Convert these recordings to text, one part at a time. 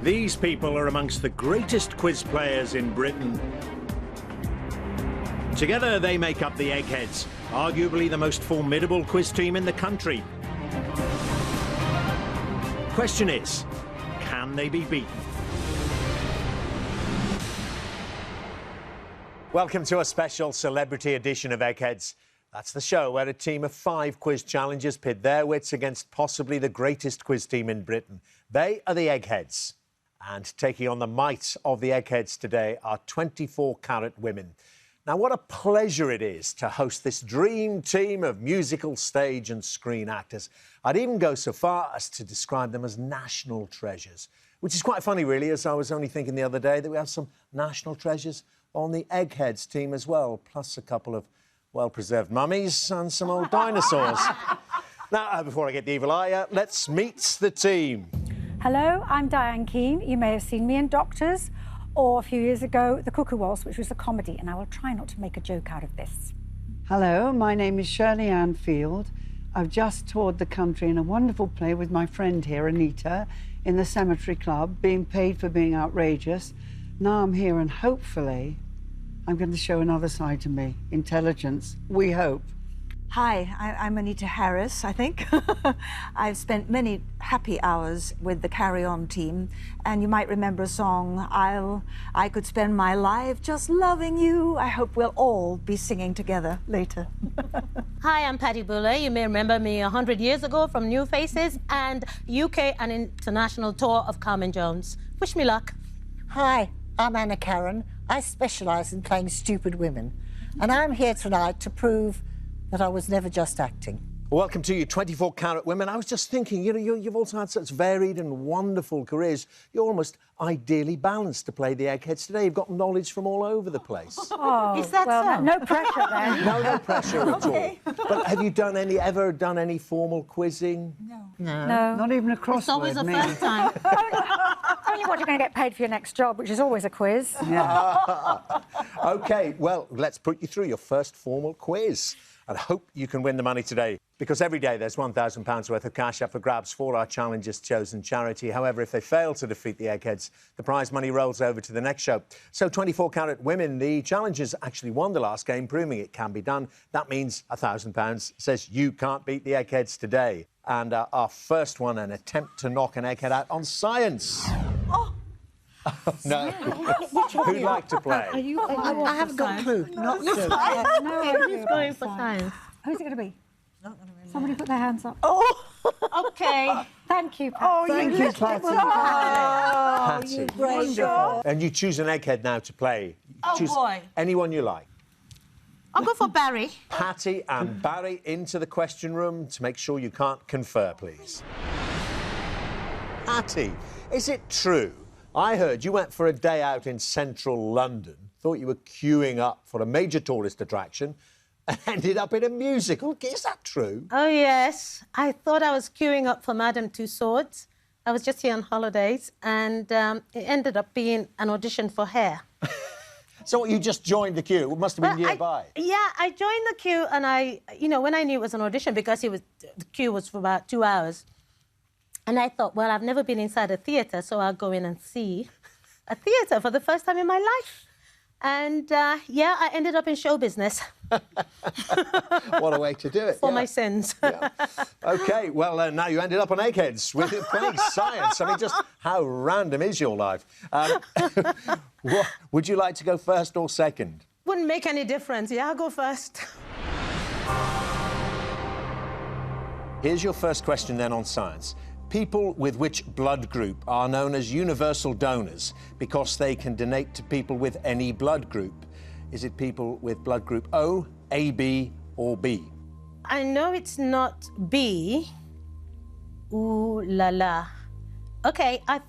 These people are amongst the greatest quiz players in Britain. Together they make up the Eggheads, arguably the most formidable quiz team in the country. Question is, can they be beaten? Welcome to a special celebrity edition of Eggheads. That's the show where a team of 5 quiz challengers pit their wits against possibly the greatest quiz team in Britain. They are the Eggheads. And taking on the might of the Eggheads today are 24-carat women. Now, what a pleasure it is to host this dream team of musical, stage and screen actors. I'd even go so far as to describe them as national treasures, which is quite funny, really, as I was only thinking the other day that we have some national treasures on the Eggheads team as well, plus a couple of well-preserved mummies and some old dinosaurs. Now, before I get the evil eye, let's meet the team. Hello, I'm Diane Keane. You may have seen me in Doctors, or a few years ago, The Cuckoo Waltz, which was a comedy, and I will try not to make a joke out of this. Hello, my name is Shirley Ann Field. I've just toured the country in a wonderful play with my friend here, Anita, in the Cemetery Club, being paid for being outrageous. Now I'm here and hopefully I'm going to show another side to me, intelligence, we hope. Hi, I'm Anita Harris, I think. I've spent many happy hours with the Carry On team, and you might remember a song, I could spend my life just loving you. I hope we'll all be singing together later. Hi, I'm Patty Buller. You may remember me 100 years ago from New Faces and UK and international tour of Carmen Jones. Wish me luck. Hi, I'm Anna Karen. I specialise in playing stupid women, and I'm here tonight to prove that I was never just acting. Welcome to you, 24-carat women. I was just thinking, you've also had such varied and wonderful careers. You're almost ideally balanced to play the Eggheads today. You've got knowledge from all over the place. Oh, is that well, so? No pressure then. No pressure at all. But have you ever done any formal quizzing? No. Not even a crossword, It's always the me. first time. Only what you're going to get paid for your next job, which is always a quiz. OK, well, let's put you through your first formal quiz. And hope you can win the money today, because every day there's £1,000 worth of cash up for grabs for our challengers' chosen charity. However, if they fail to defeat the Eggheads, the prize money rolls over to the next show. So 24-carat women, the challengers actually won the last game, proving it can be done. That means £1,000 says you can't beat the Eggheads today. And our first one, an attempt to knock an Egghead out on science. Oh, no. Who'd like to play? I haven't got a clue. Not a clue. Who's going for science? Who's it going to be? Somebody put their hands up. Oh, OK. Thank you, Pat. Thank you, Patty. Patty. Wonderful. And you choose an Egghead now to play. Oh, choose boy. anyone you like. I'll go for Barry. Patty and Barry into the question room to make sure you can't confer, please. Patty, is it true? I heard you went for a day out in central London, thought you were queuing up for a major tourist attraction, and ended up in a musical. Is that true? Oh, yes. I thought I was queuing up for Madame Tussauds. I was just here on holidays, and it ended up being an audition for Hair. So you just joined the queue? It must have been nearby. I joined the queue, and when I knew it was an audition, because the queue was for about 2 hours, and I thought, well, I've never been inside a theatre, so I'll go in and see a theatre for the first time in my life. And, I ended up in show business. What a way to do it. For my sins. Yeah. OK, well, now you ended up on Eggheads with playing science. I mean, just how random is your life? Would you like to go first or second? Wouldn't make any difference. Yeah, I'll go first. Here's your first question then on science. People with which blood group are known as universal donors because they can donate to people with any blood group? Is it people with blood group O, AB or B? I know it's not B. Ooh la la. OK, I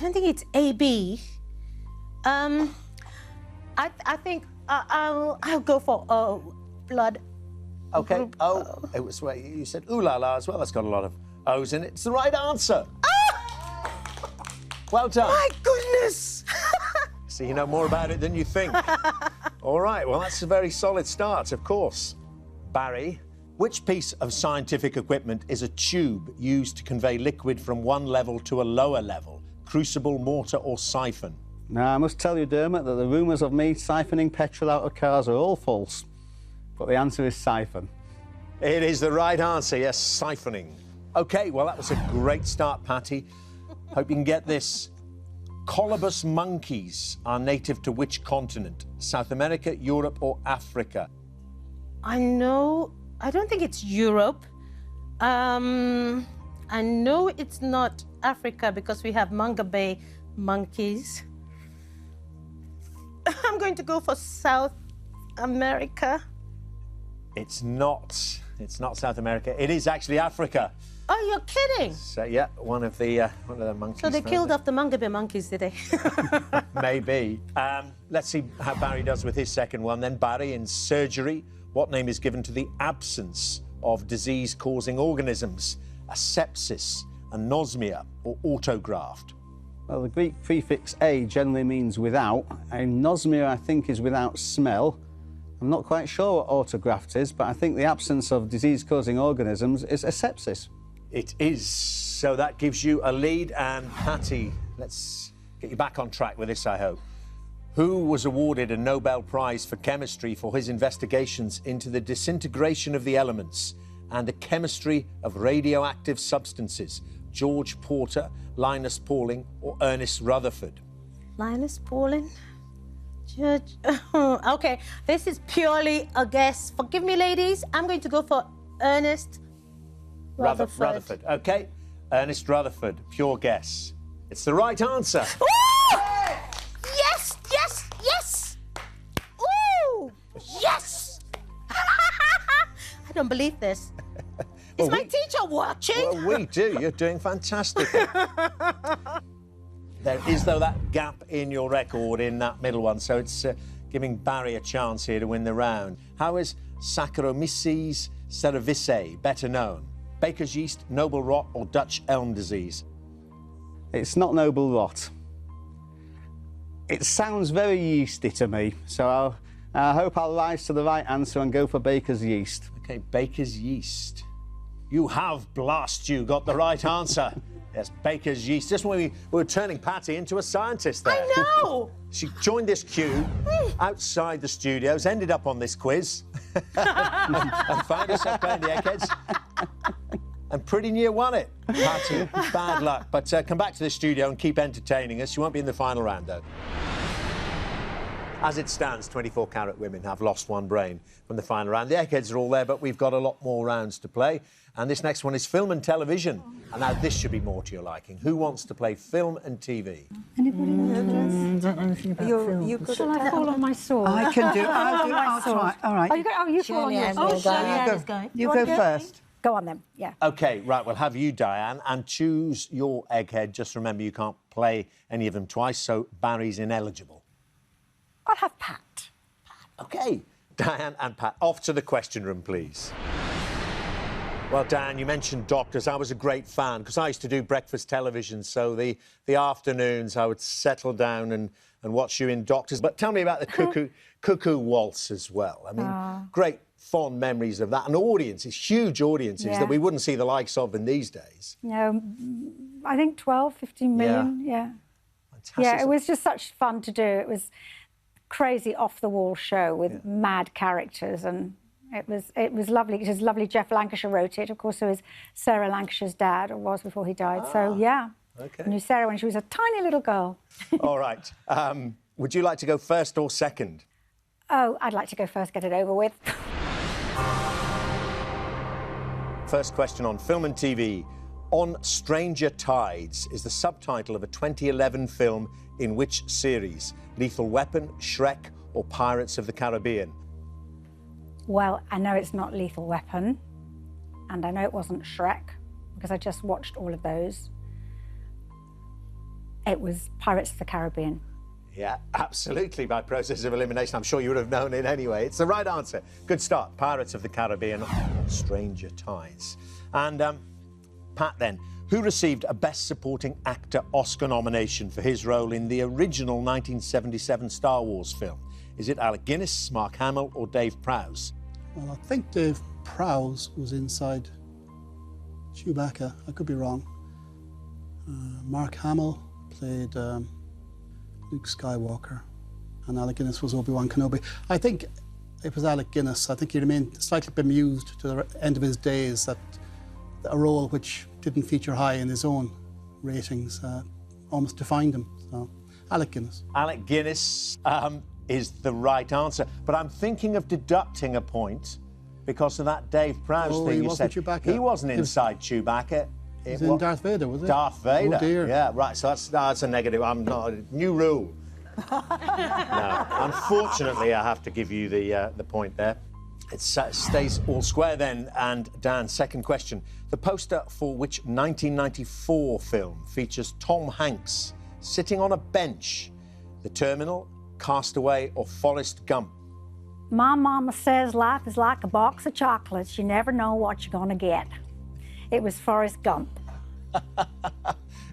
don't think it's AB. I think I'll go for O, blood. OK, O. It was where you said ooh la la as well. That's got a lot of O's in it. It's the right answer. Ah! Well done. My goodness. So you know more about it than you think. All right, well, that's a very solid start, of course. Barry, Which piece of scientific equipment is a tube used to convey liquid from one level to a lower level? Crucible, mortar or siphon? Now, I must tell you, Dermot, that the rumours of me siphoning petrol out of cars are all false. But the answer is siphon. It is the right answer, yes, siphoning. OK, well, that was a great start, Patty. Hope you can get this. Colobus monkeys are native to which continent? South America, Europe or Africa? I don't think it's Europe. I know it's not Africa because we have Manga Bay monkeys. I'm going to go for South America. It's not South America. It is actually Africa. Oh, you're kidding? So, yeah, one of the monkeys. So they killed off the Manga Bay monkeys, did they? Maybe. Let's see how Barry does with his second one. Then, Barry, in surgery, what name is given to the absence of disease-causing organisms? Asepsis, anosmia or autograft? Well, the Greek prefix a generally means without. Anosmia, I think, is without smell. I'm not quite sure what autograft is, but I think the absence of disease-causing organisms is asepsis. It is. So that gives you a lead. And Patty, let's get you back on track with this, I hope. Who was awarded a Nobel Prize for Chemistry for his investigations into the disintegration of the elements and the chemistry of radioactive substances? George Porter, Linus Pauling or Ernest Rutherford? Linus Pauling? Judge. OK, this is purely a guess. Forgive me, ladies. I'm going to go for Ernest Rutherford. Rutherford. OK, Ernest Rutherford, pure guess. It's the right answer. Ooh! Yes, yes, yes! Ooh! Yes! I don't believe this. Is my teacher watching? Well, we do. You're doing fantastic. There is, though, that gap in your record in that middle one, so it's giving Barry a chance here to win the round. How is Saccharomyces cerevisiae better known? Baker's yeast, noble rot or Dutch elm disease? It's not noble rot. It sounds very yeasty to me, so I hope I'll rise to the right answer and go for Baker's yeast. OK, Baker's yeast. You have, blast you, got the right answer. Yes, Baker's yeast. Just when we were turning Patty into a scientist there. I know! She joined this queue outside the studios, ended up on this quiz, and found herself playing the Eggheads. And pretty near won it, Patty. Bad luck. But come back to the studio and keep entertaining us. You won't be in the final round, though. As it stands, 24-carat women have lost one brain from the final round. The Eggheads are all there, but we've got a lot more rounds to play. And this next one is film and television. And now this should be more to your liking. Who wants to play film and TV? Anybody want to don't know anything about film. do this? Shall I fall on my sword? I can do. I'll try. All right. You fall on your Shirley sword. Ann will go. You go first. Go on then. Yeah. OK, right, we'll have you, Diane, and choose your Egghead. Just remember, you can't play any of them twice, so Barry's ineligible. I'll have Pat. OK, Diane and Pat, off to the question room, please. Well, Diane, you mentioned doctors. I was a great fan because I used to do breakfast television, so the afternoons I would settle down and watch you in Doctors. But tell me about the cuckoo waltz as well. I mean, great fond memories of that. And audiences, huge audiences that we wouldn't see the likes of in these days. No, I think 12, 15 million, yeah. Fantastic. Yeah, it was just such fun to do. It was crazy off-the-wall show with mad characters, and it was lovely. It was lovely. Jeff Lancashire wrote it. Of course, it was Sarah Lancashire's dad, or was before he died. So, yeah. OK. I knew Sarah when she was a tiny little girl. All right. Would you like to go first or second? Oh, I'd like to go first, get it over with. First question on film and TV. On Stranger Tides is the subtitle of a 2011 film in which series? Lethal Weapon, Shrek or Pirates of the Caribbean? Well, I know it's not Lethal Weapon, and I know it wasn't Shrek, because I just watched all of those. It was Pirates of the Caribbean. Yeah, absolutely, by process of elimination. I'm sure you would have known it anyway. It's the right answer. Good start. Pirates of the Caribbean on Stranger Tides. And, Pat, then, who received a Best Supporting Actor Oscar nomination for his role in the original 1977 Star Wars film? Is it Alec Guinness, Mark Hamill or Dave Prowse? Well, I think Dave Prowse was inside Chewbacca. I could be wrong. Mark Hamill played Luke Skywalker, and Alec Guinness was Obi-Wan Kenobi. I think it was Alec Guinness. I think he remained slightly bemused to the end of his days that a role which didn't feature high in his own ratings almost defined him. So, Alec Guinness. Alec Guinness is the right answer. But I'm thinking of deducting a point because of that Dave Prowse thing you said. Chewbacca. He wasn't inside Chewbacca. It was in Darth Vader, was it? Darth Vader. Oh, dear. Yeah, right. So that's a negative. I'm not. New rule. No. Unfortunately, I have to give you the point there. It stays all square then. And Dan, second question. The poster for which 1994 film features Tom Hanks sitting on a bench? The Terminal, Castaway, or Forrest Gump? My mama says life is like a box of chocolates. You never know what you're going to get. It was Forrest Gump.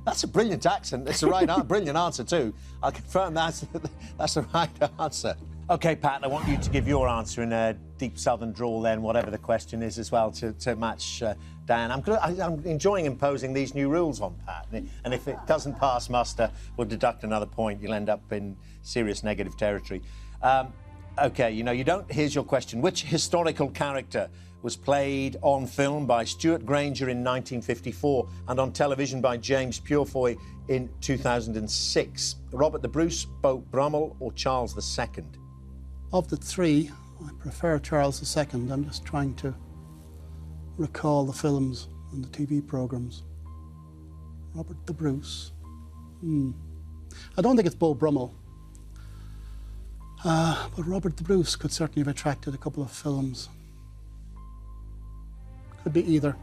That's a brilliant accent. It's the right brilliant answer too. I'll confirm that's the right answer. OK, Pat, I want you to give your answer in a deep southern drawl then, whatever the question is as well, to match Dan. I'm enjoying imposing these new rules on Pat. And if it doesn't pass muster, we'll deduct another point. You'll end up in serious negative territory. OK, you don't... Here's your question. Which historical character was played on film by Stuart Granger in 1954 and on television by James Purefoy in 2006? Robert the Bruce, Beau Brummel, or Charles II? Of the three, I prefer Charles II. I'm just trying to recall the films and the TV programmes. Robert the Bruce. I don't think it's Beau Brummel. But Robert the Bruce could certainly have attracted a couple of films. Could be either.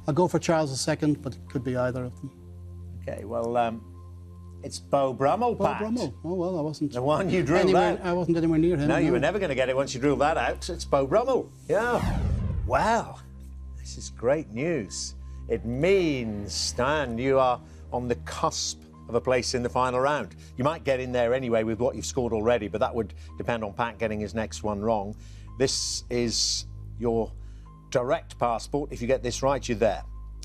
I'll go for Charles II, but it could be either of them. OK, well, it's Beau Brummel, Pat. Beau Brummel. Oh, well, I wasn't... The one you drew out. I wasn't anywhere near him. No, you were never going to get it once you drew that out. It's Beau Brummel. Yeah. Wow. This is great news. It means, Dan, you are on the cusp of a place in the final round. You might get in there anyway with what you've scored already, but that would depend on Pat getting his next one wrong. This is your direct passport. If you get this right, you're there.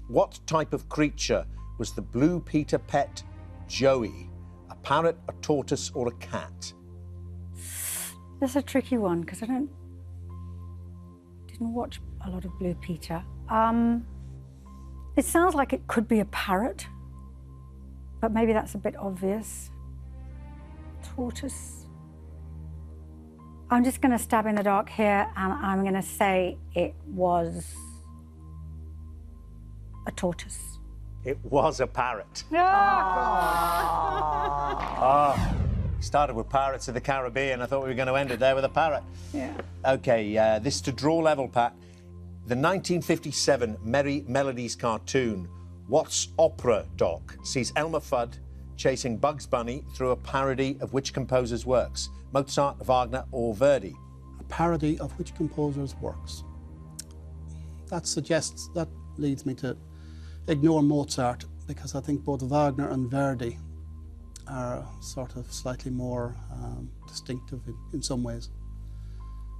What type of creature was the Blue Peter pet Joey? A parrot, a tortoise, or a cat? That's a tricky one because I didn't watch a lot of Blue Peter. It sounds like it could be a parrot, but maybe that's a bit obvious. Tortoise. I'm just going to stab in the dark here, and I'm going to say it was a tortoise. It was a parrot. Ah! Started with Pirates of the Caribbean. I thought we were going to end it there with a parrot. Yeah. OK, this is to draw level, Pat. The 1957 Merry Melodies cartoon, What's Opera Doc, sees Elmer Fudd chasing Bugs Bunny through a parody of which composer's works? Mozart, Wagner, or Verdi? A parody of which composer's works? That leads me to ignore Mozart, because I think both Wagner and Verdi are sort of slightly more distinctive in some ways.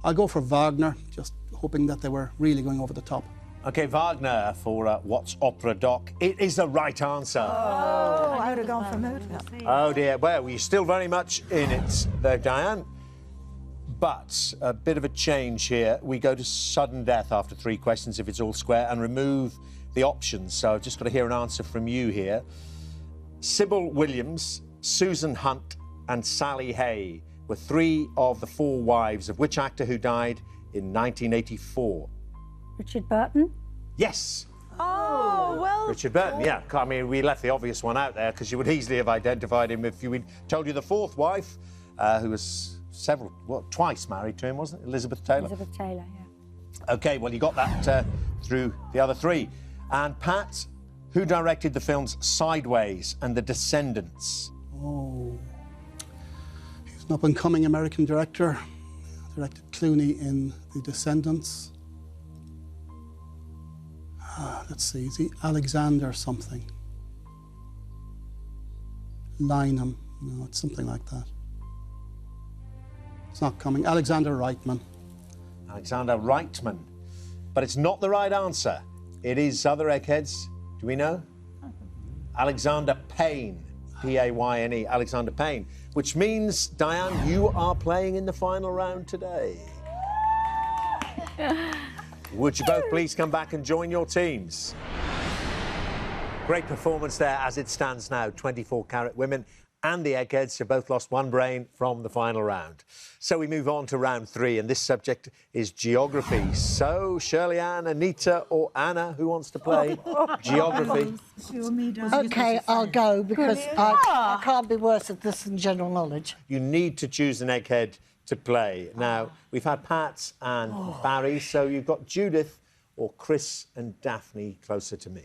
I'll go for Wagner, just hoping that they were really going over the top. OK, Wagner for What's Opera Doc. It is the right answer. Oh, I would have gone for Mozart. Oh, dear. Well, you're still very much in it, though, Diane. But a bit of a change here. We go to sudden death after 3 questions, if it's all square, and remove the options. So I've just got to hear an answer from you here. Sybil Williams, Susan Hunt, and Sally Hay were 3 of the 4 wives of which actor who died in 1984? Richard Burton? Yes. Oh, well... Richard Burton, yeah. I mean, we left the obvious one out there because you would easily have identified him if we'd told you the 4th wife, who was twice married to him, wasn't it? Elizabeth Taylor. Elizabeth Taylor, yeah. OK, well, you got that through the other 3. And Pat, who directed the films Sideways and The Descendants? Oh, he's an up-and-coming American director. Directed Clooney in The Descendants. Let's see, is he Alexander something? Lynham. No, it's something like that. It's not coming. Alexander Reitman. Alexander Reitman. but it's not the right answer. It is other eggheads. Do we know? Alexander Payne, P-A-Y-N-E, Alexander Payne, which means, Diane, you are playing in the final round today. Would you both please come back and join your teams? Great performance there as it stands now. 24-carat women and the Eggheads have both lost one brain from the final round. So we move on to round 3, and this subject is geography. So, Shirley-Ann, Anita or Anna, who wants to play geography? OK, I'll go because I can't be worse at this than general knowledge. You need to choose an egghead to play. Now, we've had Pat and Barry, so you've got Judith or Chris and Daphne closer to me.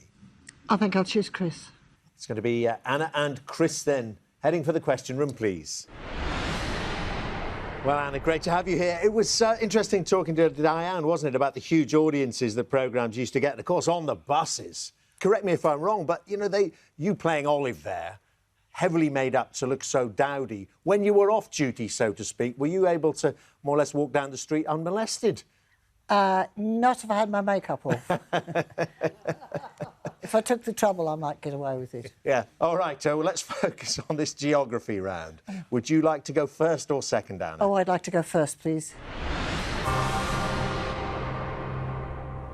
I think I'll choose Chris. It's going to be Anna and Chris then. Heading for the question room, please. Well, Anna, great to have you here. It was interesting talking to Diane, wasn't it, about the huge audiences that programmes used to get, and, of course, on the buses. Correct me if I'm wrong, but, you know, you playing Olive there, heavily made up to look so dowdy. When you were off duty, so to speak, were you able to more or less walk down the street unmolested? Not if I had my makeup off. If I took the trouble, I might get away with it. Yeah. All right, well, let's focus on this geography round. Would you like to go first or second, Anna? Oh, I'd like to go first, please.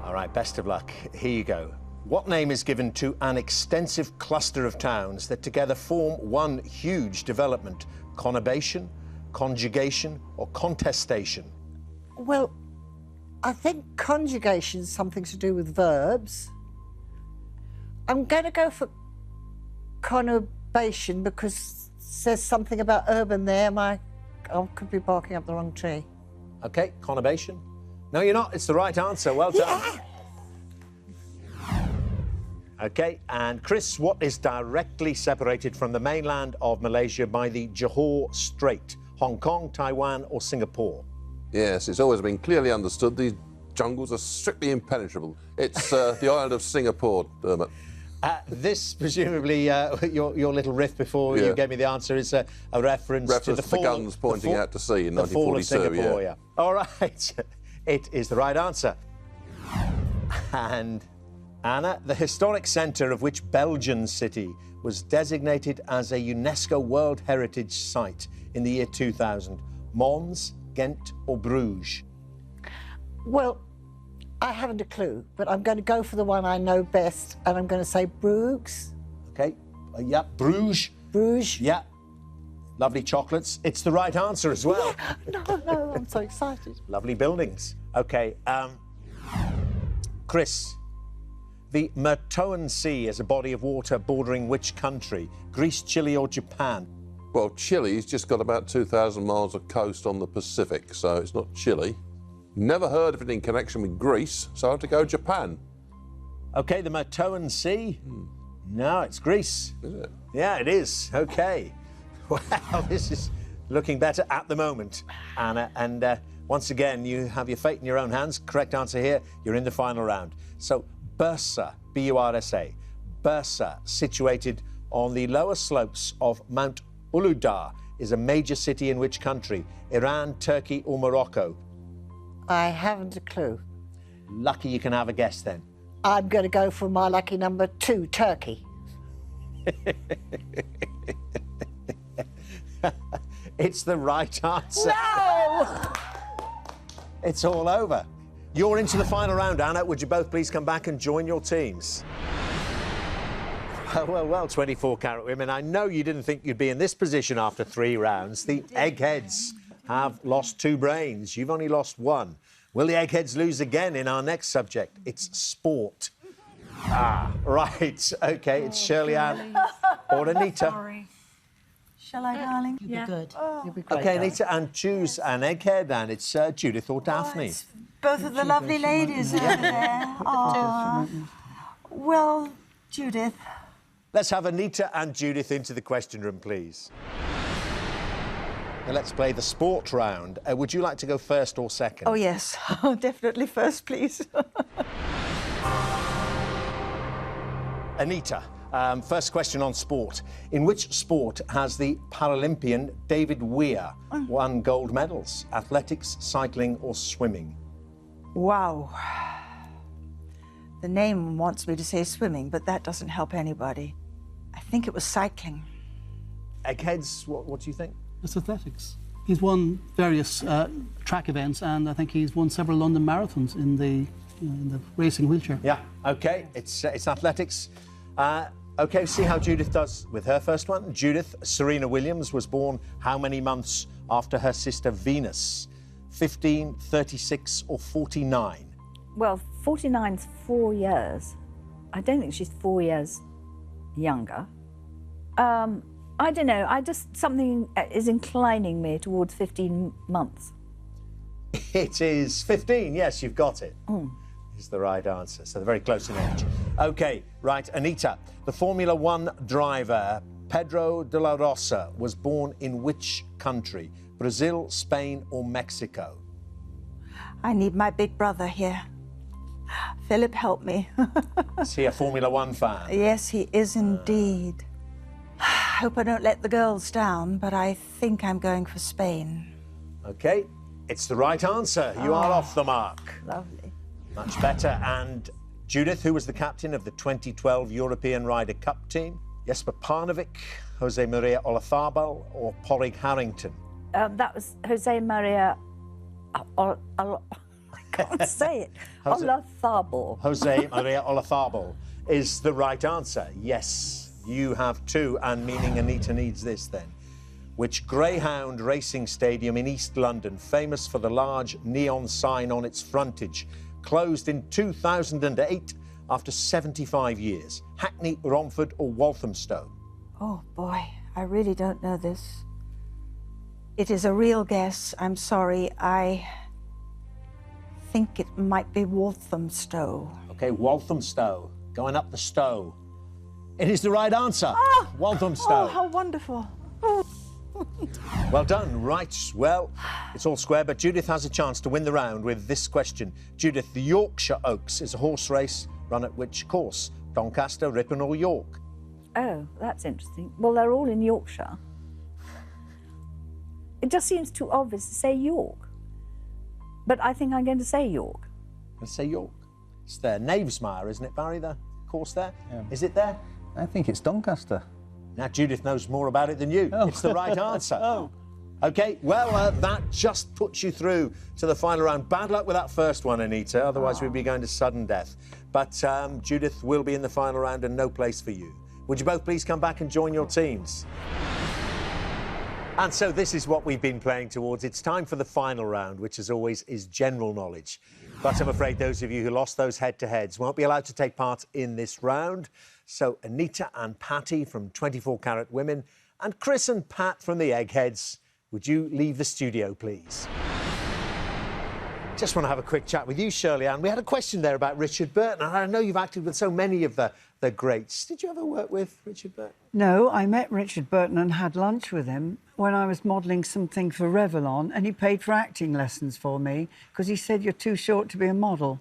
All right, best of luck. Here you go. What name is given to an extensive cluster of towns that together form one huge development? Conurbation, conjugation, or contestation? Well, I think conjugation is something to do with verbs. I'm going to go for conurbation because it says something about urban there. I could be barking up the wrong tree. OK, conurbation. No, you're not. It's the right answer. Well done. Yeah. OK, and Chris, what is directly separated from the mainland of Malaysia by the Johor Strait? Hong Kong, Taiwan or Singapore? Yes, it's always been clearly understood these jungles are strictly impenetrable. It's the island of Singapore, Dermot. This, presumably, your little riff before you gave me the answer is a reference to the fall... guns pointing out to sea in 1942, fall of Singapore, yeah. All right, it is the right answer. And, Anna, the historic centre of which Belgian city was designated as a UNESCO World Heritage Site in the year 2000? Mons, Ghent or Bruges? Well, I haven't a clue, but I'm going to go for the one I know best, and I'm going to say Bruges. OK, yeah, Bruges. Bruges. Yeah, lovely chocolates. It's the right answer as well. Yeah. No, I'm so excited. Lovely buildings. OK, Chris, the Mertoan Sea is a body of water bordering which country? Greece, Chile or Japan? Well, Chile's just got about 2,000 miles of coast on the Pacific, so it's not Chile. Never heard of it in connection with Greece, so I have to go Japan. OK, the Mertoan Sea? No, it's Greece. Is it? Yeah, it is. OK. Well, this is looking better at the moment, Anna. And once again, you have your fate in your own hands. Correct answer here, you're in the final round. So, Bursa, B-U-R-S-A, Bursa, situated on the lower slopes of Mount Uludağ, is a major city in which country? Iran, Turkey or Morocco? I haven't a clue. Lucky you can have a guess then. I'm going to go for my lucky number 2, Turkey. It's the right answer. No! It's all over. You're into the final round, Anna. Would you both please come back and join your teams? Well, 24-carat women. I know you didn't think you'd be in this position after 3 rounds. The Eggheads have lost 2 brains. You've only lost 1. Will the Eggheads lose again in our next subject? It's sport. Right. OK, it's Shirley-Ann or Anita. Sorry. Shall I, darling? You'll be good. You'll be great. OK, Anita, and choose an Egghead, and it's Judith or Daphne. It's both of the lovely ladies over there. Aw. Well, Judith. Let's have Anita and Judith into the question room, please. Now, let's play the sport round. Would you like to go first or second? Oh, yes. Definitely first, please. Anita, first question on sport. In which sport has the Paralympian David Weir won gold medals? Athletics, cycling or swimming? Wow. The name wants me to say swimming, but that doesn't help anybody. I think it was cycling. Eggheads, what do you think? It's athletics. He's won various track events, and I think he's won several London marathons in the racing wheelchair. Yeah, OK, it's athletics. OK, see how Judith does with her first one. Judith Serena Williams was born how many months after her sister Venus? 15, 36 or 49? Well, 49's 4 years. I don't think she's 4 years younger. I don't know. Something is inclining me towards 15 months. It is 15. Yes, you've got it. Is the right answer. So they're very close in age. OK, right, Anita. The Formula One driver Pedro de la Rosa was born in which country? Brazil, Spain or Mexico? I need my big brother here. Philip, help me. Is he a Formula One fan? Yes, he is indeed. I hope I don't let the girls down, but I think I'm going for Spain. OK, it's the right answer. You are off the mark. Lovely. Much better. And Judith, who was the captain of the 2012 European Ryder Cup team? Jesper Parnevik, Jose Maria Olazabal or Porrig Harrington? That was Jose Maria... I can't say it. Olazabal. Jose Maria Olazabal is the right answer. Yes, you have two, and meaning Anita needs this then. Which Greyhound racing stadium in East London, famous for the large neon sign on its frontage, closed in 2008 after 75 years? Hackney, Romford or Walthamstow? Oh, boy, I really don't know this. It is a real guess. I'm sorry. I think it might be Walthamstow. OK, Walthamstow, going up the Stow. It is the right answer. Walthamstow. Oh, how wonderful. Well done. Right. Well, it's all square, but Judith has a chance to win the round with this question. Judith, the Yorkshire Oaks is a horse race run at which course? Doncaster, Ripon or York? Oh, that's interesting. Well, they're all in Yorkshire. It just seems too obvious to say York. But I think I'm going to say York. Let's say York. It's there. Knavesmire, isn't it, Barry, the course there? Yeah. Is it there? I think it's Doncaster. Now, Judith knows more about it than you. Oh. It's the right answer. OK, well, that just puts you through to the final round. Bad luck with that first one, Anita, otherwise we'd be going to sudden death. But Judith will be in the final round and no place for you. Would you both please come back and join your teams? And so this is what we've been playing towards. It's time for the final round, which, as always, is general knowledge. But I'm afraid those of you who lost those head-to-heads won't be allowed to take part in this round. So Anita and Patty from 24 Carat Women and Chris and Pat from the Eggheads, would you leave the studio, please? Just want to have a quick chat with you, Shirley Ann. We had a question there about Richard Burton, and I know you've acted with so many of the greats. Did you ever work with Richard Burton? No, I met Richard Burton and had lunch with him when I was modelling something for Revlon, and he paid for acting lessons for me because he said, you're too short to be a model.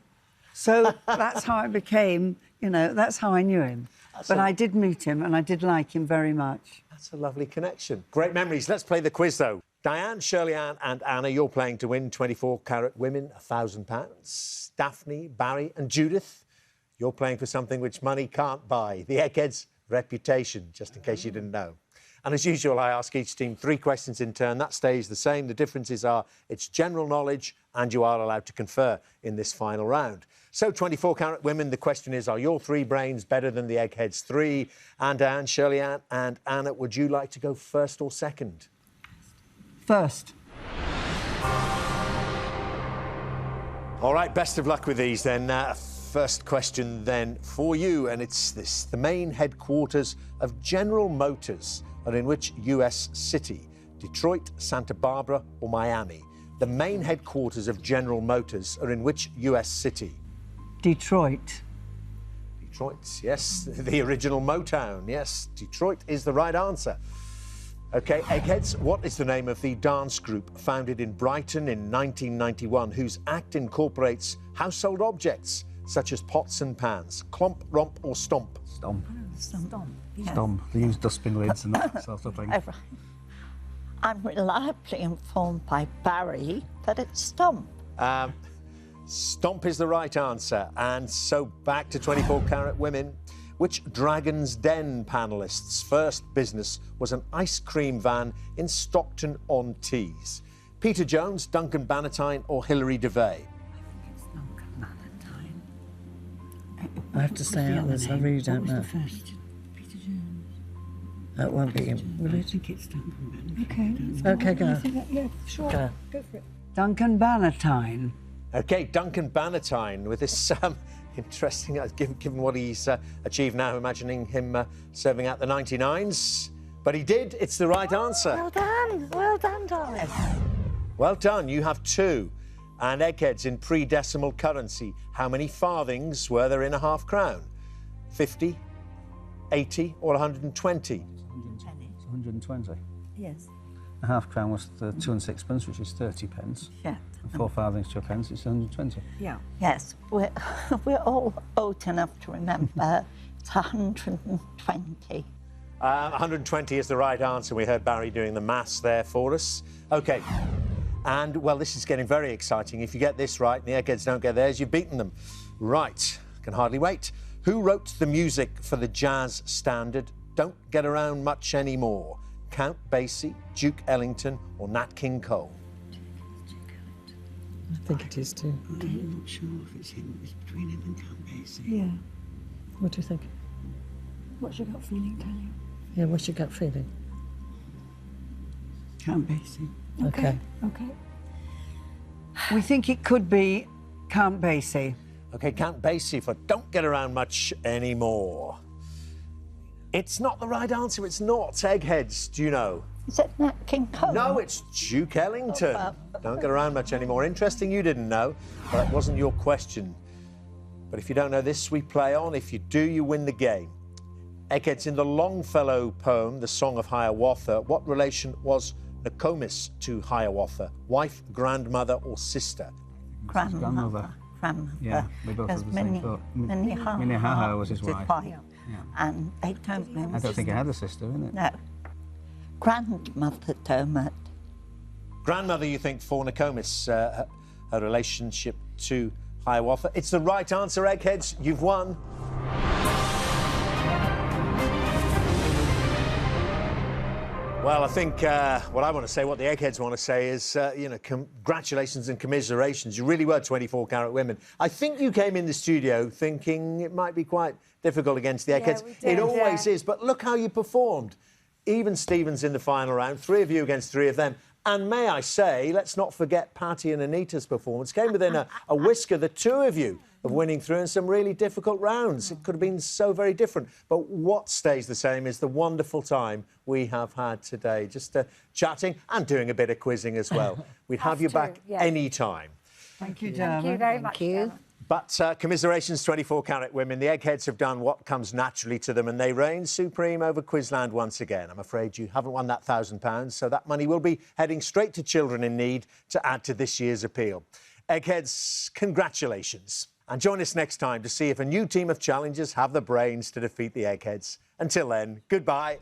So that's how I became, you know, that's how I knew him. But I did meet him and I did like him very much. That's a lovely connection. Great memories. Let's play the quiz, though. Diane, Shirley Ann and Anna, you're playing to win 24 Carat Women, £1,000. Daphne, Barry and Judith, you're playing for something which money can't buy, the Eggheads' reputation, just in case you didn't know. And as usual, I ask each team 3 questions in turn. That stays the same. The differences are it's general knowledge and you are allowed to confer in this final round. So 24 Carat Women, the question is, are your 3 brains better than the Eggheads' 3? And Anne, Shirley Ann and Anna, would you like to go first or second? First. All right, best of luck with these then. First question then for you, and it's this. The main headquarters of General Motors are in which US city? Detroit, Santa Barbara or Miami? The main headquarters of General Motors are in which US city? Detroit. Detroit, yes. The original Motown, yes. Detroit is the right answer. OK, Eggheads, what is the name of the dance group founded in Brighton in 1991 whose act incorporates household objects such as pots and pans? Clomp, romp or stomp? Stomp. Stomp. Yeah. Stomp. They use dustbin lids and that sort of thing. I'm reliably informed by Barry that it's Stomp. Stomp is the right answer. And so back to 24 Carat Women. Which Dragon's Den panellists' first business was an ice cream van in Stockton-on-Tees? Peter Jones, Duncan Bannatyne or Hilary Devey? I have to say others, I really don't know. Peter Jones. That won't be him, will I it? think it's Duncan Bannatyne. Okay, go. Yeah, sure. Go. Go for it. Duncan Bannatyne. OK, Duncan Bannatyne with this interesting, given what he's achieved now, imagining him serving out the 99s. But he did. It's the right answer. Well done, darling. Well done. You have 2. And Eggheads in pre-decimal currency. How many farthings were there in a half crown? 50, 80 or 120? 120. Yes. A half crown was the 2 and 6pence, which is 30 pence. Yeah. And 4 farthings to a pence, it's 120. Yeah. Yes, we're all old enough to remember it's 120. 120 is the right answer. We heard Barry doing the maths there for us. OK. And, well, this is getting very exciting. If you get this right and the Eggheads don't get theirs, you've beaten them. Right. Can hardly wait. Who wrote the music for the jazz standard Don't Get Around Much Anymore? Count Basie, Duke Ellington or Nat King Cole? I think it is too. I'm not sure if it's him. It's between him and Count Basie. Yeah. What do you think? What's your gut feeling, Tanya? Yeah, what's your gut feeling? Count Basie. Okay. Okay. We think it could be Count Basie. OK, Count Basie for Don't Get Around Much Anymore. It's not the right answer. It's not. Eggheads, do you know? Is it Nat King Cole? No, it's Duke Ellington. Don't get around much anymore. Interesting you didn't know, but that wasn't your question. But if you don't know this, we play on. If you do, you win the game. Eggheads, in the Longfellow poem, The Song of Hiawatha, what relation was Nokomis to Hiawatha? Wife, grandmother or sister? Grandmother. Yeah, we both Because have the same thought. Minnehaha was his wife. Yeah. And they don't know. I don't think he had a sister, innit? No. Grandmother Dermot. Grandmother, you think, for Nokomis, her relationship to Hiawatha. It's the right answer, Eggheads. You've won. Well, I think what I want to say, what the Eggheads want to say is, you know, congratulations and commiserations. You really were 24 Carat Women. I think you came in the studio thinking it might be quite difficult against the Eggheads. we did, It always is, but look how you performed. Even Stevens in the final round, 3 of you against 3 of them. And may I say, let's not forget Patty and Anita's performance. Came within a whisker, the 2 of you, of winning through in some really difficult rounds. It could have been so very different. But what stays the same is the wonderful time we have had today, just chatting and doing a bit of quizzing as well. We'd have you back any time. Thank you, Dermot. Thank you very much. Dermot. But commiserations, 24 Carat Women. The Eggheads have done what comes naturally to them and they reign supreme over Quizland once again. I'm afraid you haven't won that £1,000, so that money will be heading straight to children in need to add to this year's appeal. Eggheads, congratulations. And join us next time to see if a new team of challengers have the brains to defeat the Eggheads. Until then, goodbye.